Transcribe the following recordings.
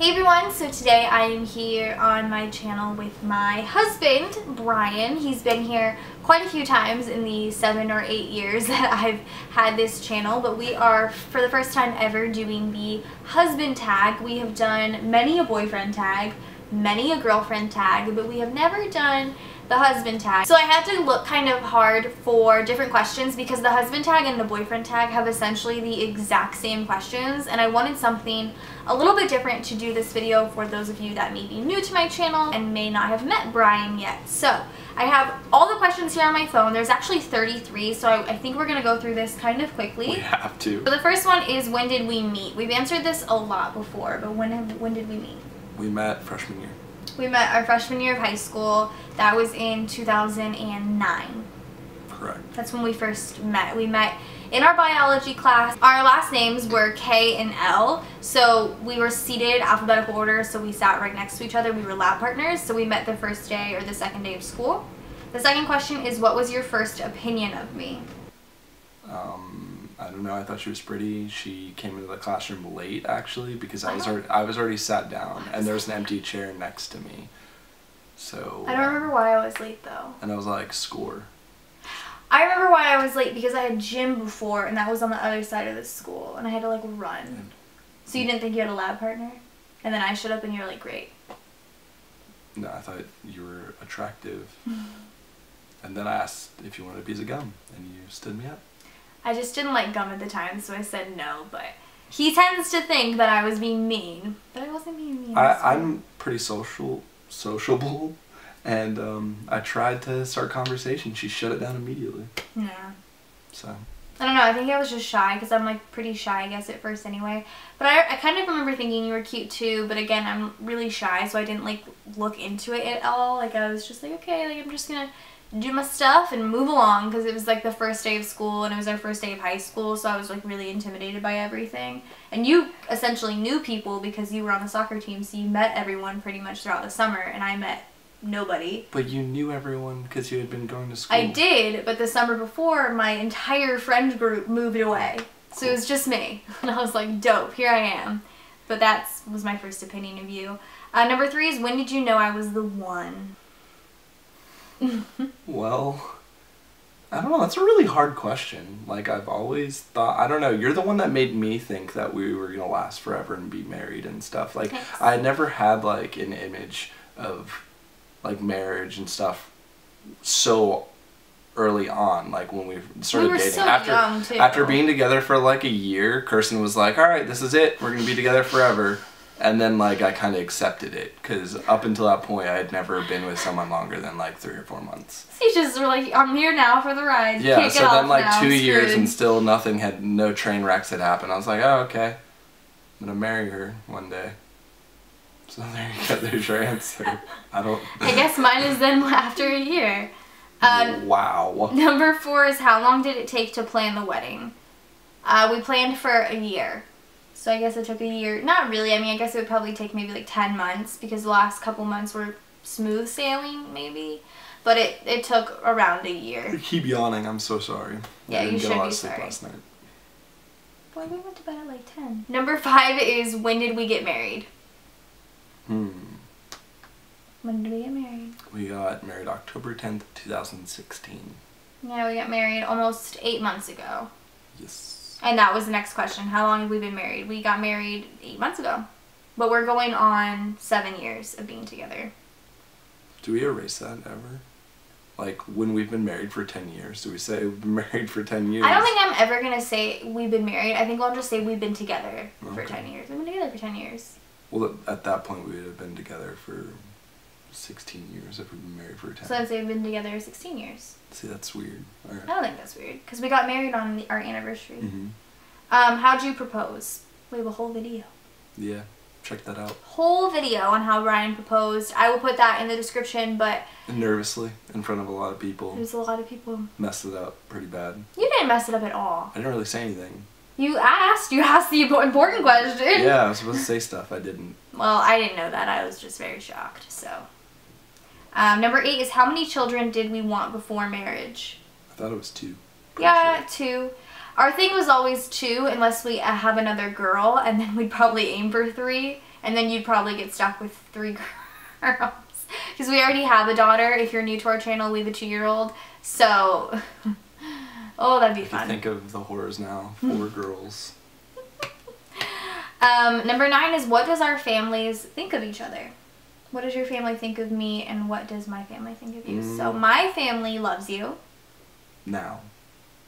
Hey everyone, so today I am here on my channel with my husband, Brian. He's been here quite a few times in the 7 or 8 years that I've had this channel, but we are, for the first time ever, doing the husband tag. We have done many a boyfriend tag, many a girlfriend tag, but we have never done the husband tag. So I had to look kind of hard for different questions because the husband tag and the boyfriend tag have essentially the exact same questions, and I wanted something a little bit different to do this video for those of you that may be new to my channel and may not have met Brian yet. So I have all the questions here on my phone. There's actually 33, so I think we're gonna go through this kind of quickly. We have to. So the first one is, when did we meet? We've answered this a lot before, but when did we meet? We met freshman year. We met our freshman year of high school. That was in 2009. Correct. That's when we first met. We met in our biology class. Our last names were K and L, so we were seated alphabetical order, so we sat right next to each other. We were lab partners, so we met the first day or the second day of school. The second question is, what was your first opinion of me? I don't know. I thought she was pretty. She came into the classroom late, actually, because I was already sat down, and there was an empty chair next to me. So I don't remember why I was late though. And I was like, score. I remember why I was late because I had gym before, and that was on the other side of the school, and I had to like run. So you didn't think you had a lab partner? And then I showed up and you were like, great. No, I thought you were attractive. And then I asked if you wanted a piece of gum, and you stood me up. I just didn't like gum at the time, so I said no, but he tends to think that I was being mean, but I wasn't being mean. I'm pretty sociable, and I tried to start conversation. She shut it down immediately. Yeah. So. I don't know, I think I was just shy, because I'm like pretty shy, I guess, at first anyway. But I kind of remember thinking you were cute too, but again, I'm really shy, so I didn't like look into it at all. Like, I was just like, okay, like I'm just gonna do my stuff and move along, because it was like the first day of school and it was our first day of high school, so I was like really intimidated by everything. And you essentially knew people because you were on the soccer team, so you met everyone pretty much throughout the summer, and I met nobody. But you knew everyone because you had been going to school. I did, but the summer before, my entire friend group moved away, so it was just me, and I was like, dope, here I am. But that was my first opinion of you. Number 3 is, when did you know I was the one? Well, I don't know. That's a really hard question. Like, I've always thought, I don't know, you're the one that made me think that we were going to last forever and be married and stuff. Like, thanks. I never had, like, an image of, like, marriage and stuff so early on, like, when we started dating. So young, too. After being together for, like, a year, Kirsten was like, all right, this is it. We're going to be together forever. And then, like, I kind of accepted it, because up until that point, I had never been with someone longer than, like, 3 or 4 months. So you just were like, I'm here now for the ride. Yeah, can't so get then, off like, now. 2 years and still nothing no train wrecks had happened. I was like, oh, okay. I'm going to marry her one day. So there you go, there's your answer. I guess mine is then after a year. Wow. Number 4 is, how long did it take to plan the wedding? We planned for a year. So I guess it took a year. Not really. I mean, I guess it would probably take maybe like 10 months because the last couple months were smooth sailing, maybe. But it took around a year. I keep yawning. I'm so sorry. Yeah, you should be sorry. Last night. Boy, we went to bed at like 10. Number 5 is, when did we get married? When did we get married? We got married October 10th, 2016. Yeah, we got married almost 8 months ago. Yes. And that was the next question. How long have we been married? We got married 8 months ago. But we're going on 7 years of being together. Do we erase that ever? Like, when we've been married for 10 years, do we say we've been married for 10 years? I don't think I'm ever going to say we've been married. I think I'll just say we've been together for 10 years. We've been together for 10 years. Well, at that point, we would have been together for 16 years if we've been married for 10. So let's say we've been together 16 years. See, that's weird. All right. I don't think that's weird, because we got married on our anniversary. Mm-hmm. How'd you propose? We have a whole video. Yeah, check that out. Whole video on how Ryan proposed. I will put that in the description, but... Nervously, in front of a lot of people. There's a lot of people. Messed it up pretty bad. You didn't mess it up at all. I didn't really say anything. You asked the important question. Yeah, I was supposed to say stuff. I didn't. Well, I didn't know that. I was just very shocked, so... number 8 is, how many children did we want before marriage? I thought it was 2. Yeah, 2. Our thing was always 2 unless we have another girl, and then we'd probably aim for 3. and then you'd probably get stuck with 3 girls. Because we already have a daughter. If you're new to our channel, we have a 2-year-old. So, oh, that'd be fun. Think of the horrors now. 4 girls. Number 9 is, what does our families think of each other? What does your family think of me, and what does my family think of you? So my family loves you. Now.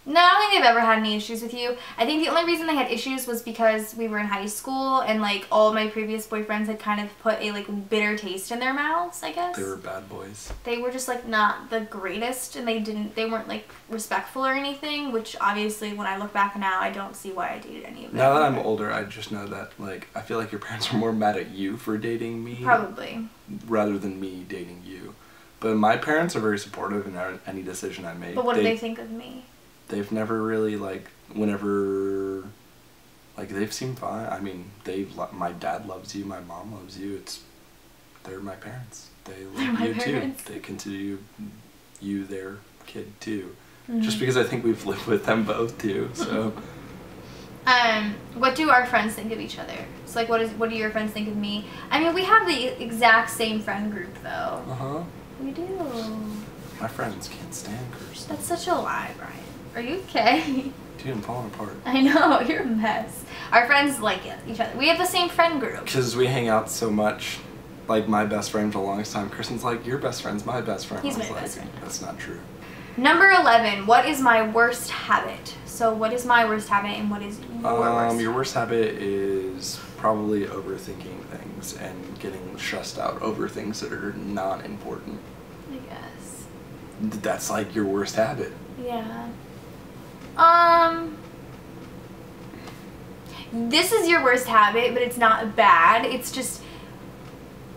No, I don't think they've ever had any issues with you. I think the only reason they had issues was because we were in high school and like all of my previous boyfriends had kind of put a like bitter taste in their mouths, I guess. They were bad boys. They were just like not the greatest, and they weren't like respectful or anything, which obviously when I look back now, I don't see why I dated any of them. Now that I'm older, I just know that like I feel like your parents were more mad at you for dating me. Probably. Rather than me dating you. But my parents are very supportive in any decision I make. But what do they think of me? They've never really, like, whenever, like, they've seemed fine. I mean, my dad loves you, my mom loves you. They're my parents. They love you too. They consider you their kid too. Just because I think we've lived with them both too, so. What do our friends think of each other? So, like, what do your friends think of me? I mean, we have the exact same friend group, though. Uh-huh. We do. My friends can't stand Kirsten. That's such a lie, Brian. Are you okay? Dude, I'm falling apart. I know, you're a mess. Our friends like each other. We have the same friend group. Because we hang out so much. Like, my best friend for the longest time, Kristen's like, your best friend's my best friend. He's my best friend. That's not true. Number 11, what is my worst habit? So what is my worst habit and what is your worst? Your worst habit is probably overthinking things and getting stressed out over things that are not important. I guess. That's like your worst habit. Yeah. This is your worst habit, but it's not bad. It's just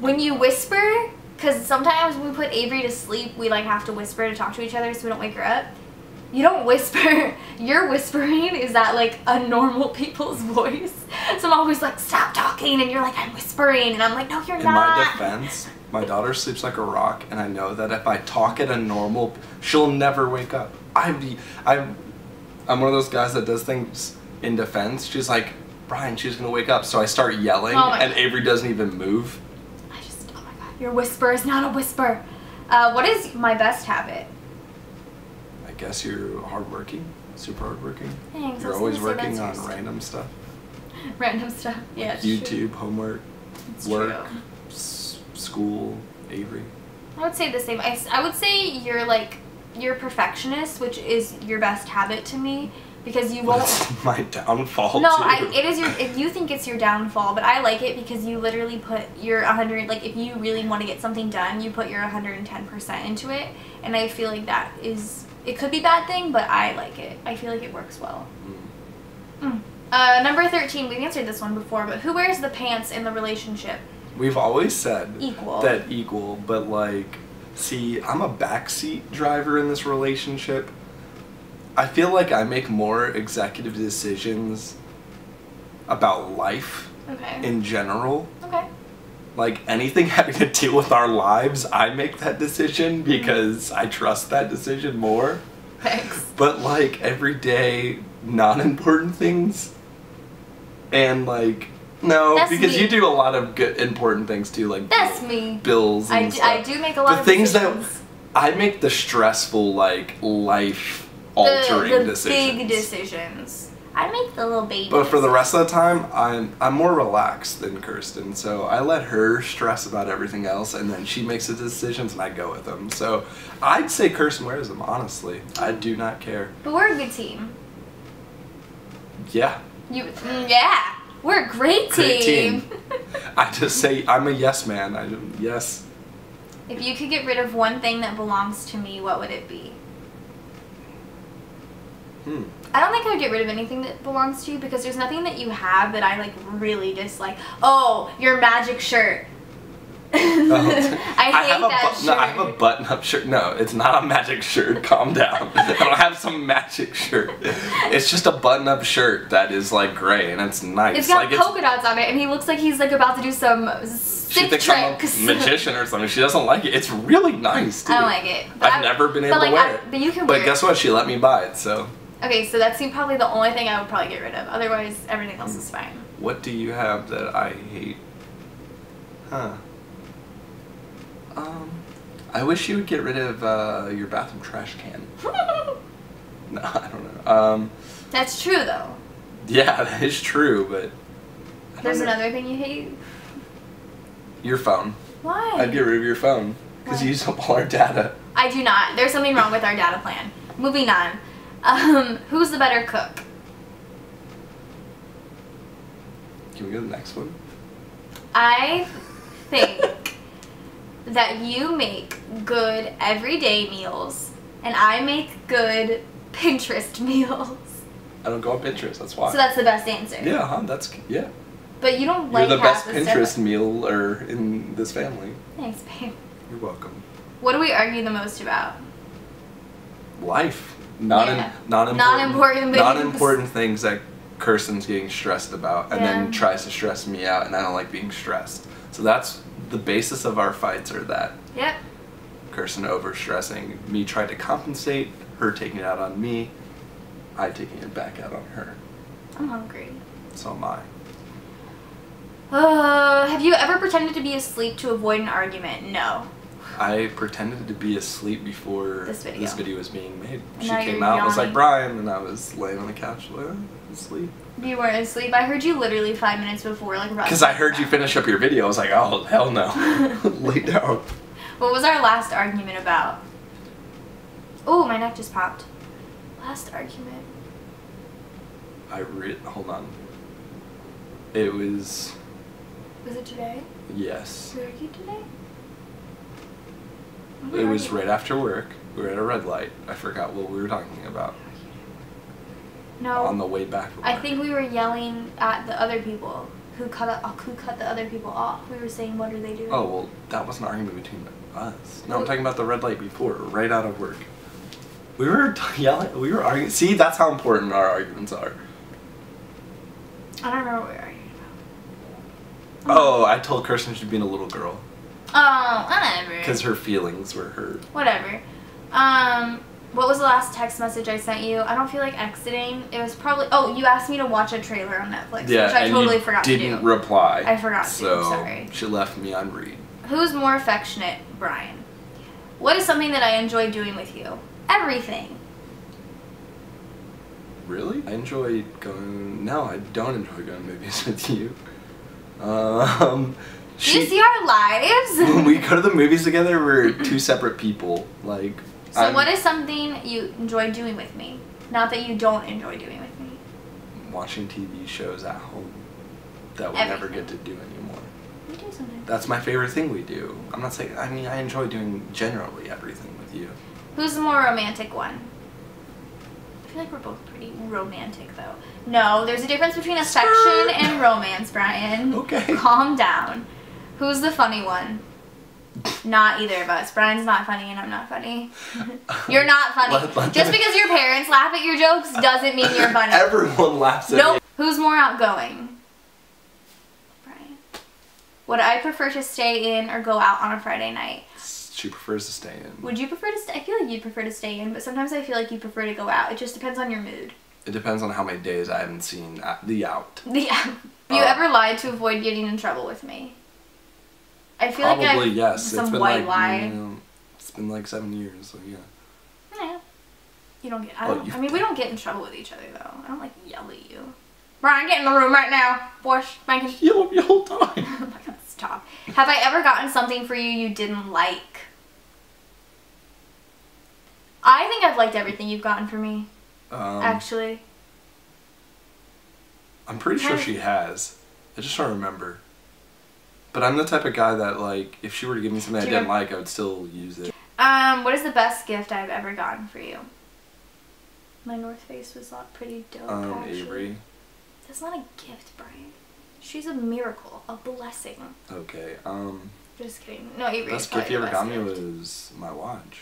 when you whisper, because sometimes when we put Avery to sleep, we like have to whisper to talk to each other so we don't wake her up. You don't whisper. Your whispering is that like a normal people's voice. So I'm always like, stop talking, and you're like, I'm whispering, and I'm like, no, you're not. In my defense, my daughter sleeps like a rock, and I know that if I talk at a normal, she'll never wake up. I'm one of those guys that does things in defense. She's like, Brian, she's gonna wake up, so I start yelling, and Avery doesn't even move. Oh my god, your whisper is not a whisper. What is my best habit? I guess you're hardworking, super hardworking. Thanks. You're always working on random stuff. Random stuff, yeah. Like YouTube, true. Homework, it's work, school, Avery. I would say the same. I would say you're like, you're a perfectionist, which is your best habit to me, because you won't. It's my downfall. No, too. it is your. If you think it's your downfall, but I like it because you literally put your 100. Like if you really want to get something done, you put your 110% into it, and I feel like that is. It could be a bad thing, but I like it. I feel like it works well. Number 13. We've answered this one before, but who wears the pants in the relationship? We've always said equal, but like. See, I'm a backseat driver in this relationship. I feel like I make more executive decisions about life in general. Okay. Like anything having to do with our lives, I make that decision because I trust that decision more. Thanks. But like everyday non-important things and like no, that's because me. You do a lot of good, important things too, like bills and stuff. I do make a lot of things decisions. that I make the stressful, like life-altering decisions. The big decisions. I make the little baby. But for the rest of the time, I'm more relaxed than Kirsten, so I let her stress about everything else, and then she makes the decisions, and I go with them. So I'd say Kirsten wears them. Honestly, I do not care. But we're a good team. Yeah. Yeah. We're a great team. I just say I'm a yes man. Yes. If you could get rid of one thing that belongs to me, what would it be? I don't think I would get rid of anything that belongs to you because there's nothing that you have that I like really dislike. Oh, your magic shirt. I hate that shirt. No, I have a button-up shirt. No, it's not a magic shirt. Calm down. I don't have some magic shirt. It's just a button-up shirt that is like gray and it's nice. It's got like, polka dots on it, and he looks like he's like about to do some sick tricks. She thinks I'm a magician or something. She doesn't like it. It's really nice, dude. I don't like it. I've never been able to wear it. But you can wear it. But guess what? She let me buy it, so. Okay, so that's probably the only thing I would probably get rid of. Otherwise, everything else is fine. What do you have that I hate? Huh. I wish you would get rid of your bathroom trash can. No, I don't know. That's true, though. Yeah, that is true, but... There's another thing you hate? Your phone. Why? I'd get rid of your phone. Because you use up all our data. I do not. There's something wrong with our data plan. Moving on. Who's the better cook? Can we go to the next one? I think that you make good everyday meals, and I make good Pinterest meals. I don't go on Pinterest, that's why. So that's the best answer. Yeah, yeah. But you don't like You're the best half Pinterest meal in this family. Thanks, babe. You're welcome. What do we argue the most about? Life. Non important things that Kirsten's getting stressed about, and then tries to stress me out, and I don't like being stressed. So that's the basis of our fights, are that. Yep. Kirsten overstressing, me trying to compensate, her taking it out on me, I taking it back out on her. I'm hungry. So am I. Have you ever pretended to be asleep to avoid an argument? No. I pretended to be asleep before this video was being made. And she now came you're out and was yawning. like, Brian, and I was laying on the couch like, asleep. You weren't asleep? I heard you literally 5 minutes before, like, because I heard you finish up your video. I was like, oh, hell no. Lay down. What was our last argument about? Oh, my neck just popped. Last argument. Hold on. It was... Was it today? Yes. We argued today? It was right after work. We were at a red light. I forgot what we were talking about. No. On the way back from I work. think we were yelling at the other people who cut the other people off. We were saying, what are they doing? Oh, well, that was an argument between us. No, I'm talking about the red light before, right out of work. We were yelling, we were arguing. See, that's how important our arguments are. I don't remember what we were arguing about. Oh, I told Kirsten she'd been a little girl. Oh, whatever. Because her feelings were hurt. Whatever. What was the last text message I sent you? I don't feel like exiting. It was probably... Oh, you asked me to watch a trailer on Netflix, Yeah, which I totally forgot to do. didn't reply. I forgot to, so sorry. She left me on read. Who's more affectionate, Brian? What is something that I enjoy doing with you? Everything. Really? I enjoy going... No, I don't enjoy going to movies with you. Do you see our lives? When we go to the movies together, we're two separate people. Like... So what is something you enjoy doing with me? Not that you don't enjoy doing with me. Watching TV shows at home that we never get to do anymore. We do sometimes. That's my favorite thing we do. I'm not saying... I mean, I enjoy doing generally everything with you. Who's the more romantic one? I feel like we're both pretty romantic, though. No, there's a difference between affection and romance, Brian. Okay. Calm down. Who's the funny one? Not either of us. Brian's not funny and I'm not funny. You're not funny. Just because your parents laugh at your jokes doesn't mean you're funny. Everyone laughs at me. Who's more outgoing? Brian. Would I prefer to stay in or go out on a Friday night? She prefers to stay in. Would you prefer to stay? I feel like you'd prefer to stay in, but sometimes I feel like you prefer to go out. It just depends on your mood. It depends on how many days I haven't seen the out. The out. Have you ever lied to avoid getting in trouble with me? I feel Probably, like I've yes. some it's been white like, lie. You know, it's been like 7 years, so yeah. Yeah. You don't get... I mean, we don't get in trouble with each other, though. I don't, like, yell at you. Brian, get in the room right now. Bosh. Franken. Yell at me the whole time. Oh my god, stop. Have I ever gotten something for you you didn't like? I think I've liked everything you've gotten for me. Actually. I'm pretty sure she has. I just don't remember. But I'm the type of guy that, like, if she were to give me something I didn't like, I would still use it. What is the best gift I've ever gotten for you? My North Face was pretty dope, actually. Avery. That's not a gift, Brian. She's a miracle, a blessing. Okay, Just kidding. No, Avery. Best gift you ever got me was my watch.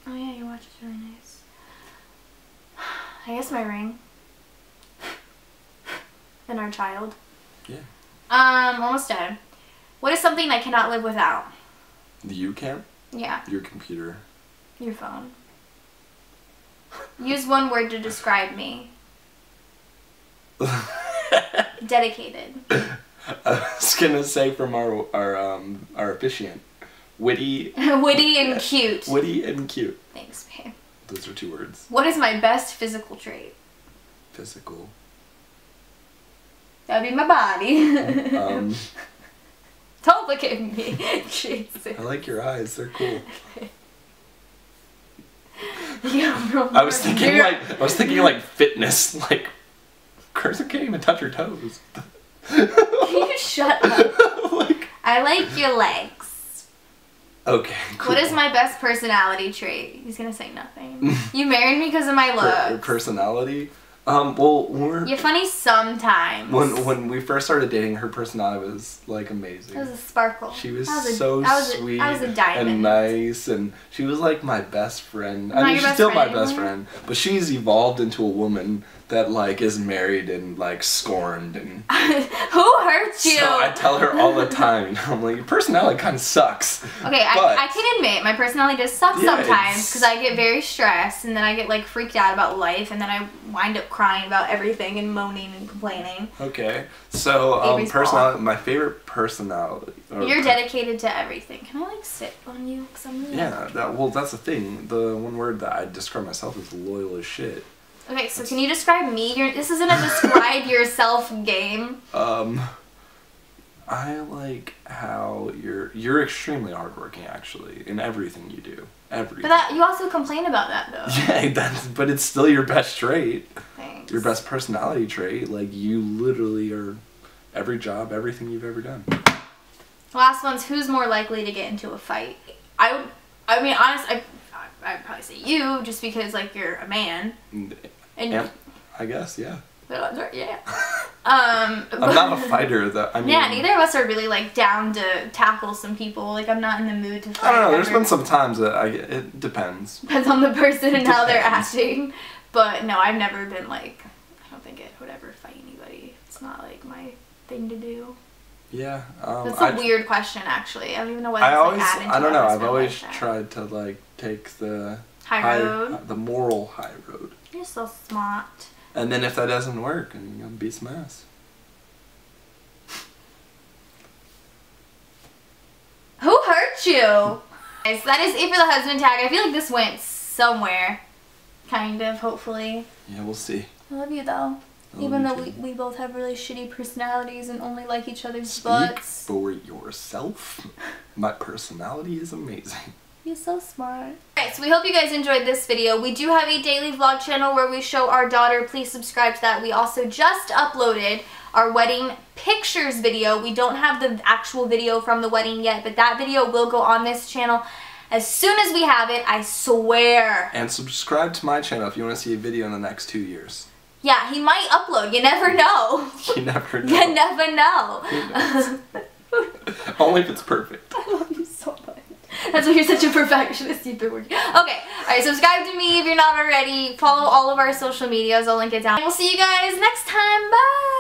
Oh yeah, your watch is really nice. I guess my ring. And our child. Yeah. Almost done. What is something I cannot live without? You can't? Yeah. Your computer. Your phone. Use one word to describe me. Dedicated. I was gonna say from our officiant. Witty. Witty and cute. Witty and cute. Thanks, babe. Those are 2 words. What is my best physical trait? Physical. That'd be my body. Don't look at me. Jesus. I like your eyes. They're cool. Yeah, I was thinking like fitness. Like, Carson can't even touch her toes. Can you shut up? Like, I like your legs. Okay, cool. What is my best personality trait? He's gonna say nothing. You married me because of my looks. Personality? Well, you're funny sometimes. When we first started dating, her personality was like amazing. It was a sparkle. She was so sweet and nice, and she was like my best friend. I mean, she's still my best friend, but she's evolved into a woman that like is married and like scorned and. Who hurt you? So I tell her all the time. I'm like, your personality kind of sucks. Okay, I can admit my personality does suck sometimes because I get very stressed and then I get like freaked out about life and then I wind up crying about everything and moaning and complaining. Okay, so personality. My favorite personality. You're dedicated to everything. Can I like sit on you? Cause I'm really that's the thing. The one word that I describe myself is loyal as shit. Okay, so can you describe me? This isn't a describe yourself game. I like how you're extremely hardworking actually in everything you do. Everything. But you also complain about that though. Yeah, but it's still your best trait. Thanks. Your best personality trait. Like you literally are every job, everything you've ever done. Last one's who's more likely to get into a fight? I mean, honestly, I'd probably say you, just because like you're a man. And I guess, yeah. Yeah. I'm not a fighter though. I mean, yeah, neither of us are really like down to tackle some people. Like I'm not in the mood to fight. I don't know. There's been some times that it depends. Depends on the person and how they're acting. But no, I've never been like. I don't think it would ever fight anybody. It's not like my thing to do. Yeah. That's a weird question, actually. I don't even know what it's like add into I don't know. I've like always tried to like take the high road, the moral high road. You're so smart. And then if that doesn't work, then you're gonna beat some ass. Who hurt you? Guys, that is it for the husband tag. I feel like this went somewhere. Kind of, hopefully. Yeah, we'll see. I love you though. Even though we both have really shitty personalities and only like each other's butts. Speak for yourself. My personality is amazing. You're so smart. Alright, so we hope you guys enjoyed this video. We do have a daily vlog channel where we show our daughter. Please subscribe to that. We also just uploaded our wedding pictures video. We don't have the actual video from the wedding yet, but that video will go on this channel as soon as we have it, I swear. And subscribe to my channel if you want to see a video in the next 2 years. Yeah, he might upload. You never know. You never know. You never know. Only if it's perfect. I love you so much. That's why you're such a perfectionist. You've been working. Okay. Alright, subscribe to me if you're not already. Follow all of our social medias. I'll link it down. We'll see you guys next time. Bye.